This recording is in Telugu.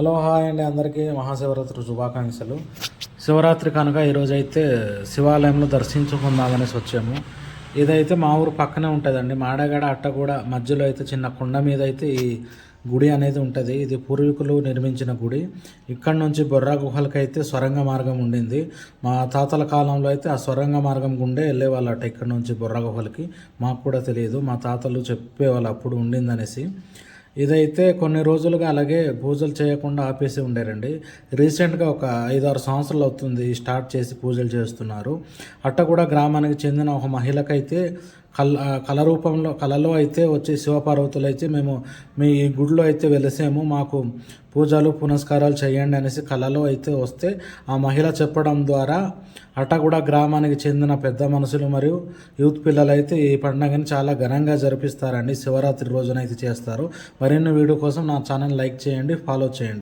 హలో హాయ్ అండి, అందరికీ మహాశివరాత్రి శుభాకాంక్షలు. శివరాత్రి కనుక ఈరోజైతే శివాలయంలో దర్శించుకుందామనేసి వచ్చాము. ఇదైతే మా ఊరు పక్కనే ఉంటుందండి. మాడగడ అట్టగూడ మధ్యలో అయితే చిన్న కొండ మీద అయితే ఈ గుడి అనేది ఉంటుంది. ఇది పూర్వీకులు నిర్మించిన గుడి. ఇక్కడ నుంచి బొర్రా గుహలకైతే సొరంగ మార్గం ఉండింది. మా తాతల కాలంలో అయితే ఆ సొరంగ మార్గం గుండే వెళ్ళేవాళ్ళట ఇక్కడ నుంచి బొర్రా గుహలకి. మాకు కూడా తెలియదు, మా తాతలు చెప్పేవాళ్ళు అప్పుడు ఉండిందనేసి. ఇదైతే కొన్ని రోజులుగా అలాగే పూజలు చేయకుండా ఆపేసి ఉండేరండి. రీసెంట్గా ఒక 5-6 సంవత్సరాలు అవుతుంది స్టార్ట్ చేసి పూజలు చేస్తున్నారు. అట్టగూడ గ్రామానికి చెందిన ఒక మహిళకైతే కలలో అయితే వచ్చి శివపార్వతులు అయితే మేము మీ గుడిలో అయితే వెలిసాము, మాకు పూజలు పునస్కారాలు చేయండి అనేసి కలలో అయితే వస్తే ఆ మహిళ చెప్పడం ద్వారా అట్టగూడ గ్రామానికి చెందిన పెద్ద మనుషులు మరియు యూత్ పిల్లలు అయితే ఈ పండుగని చాలా ఘనంగా జరిపిస్తారండి. శివరాత్రి రోజున అయితే చేస్తారు. మరిన్ని వీడియో కోసం నా ఛానల్ లైక్ చేయండి, ఫాలో చేయండి.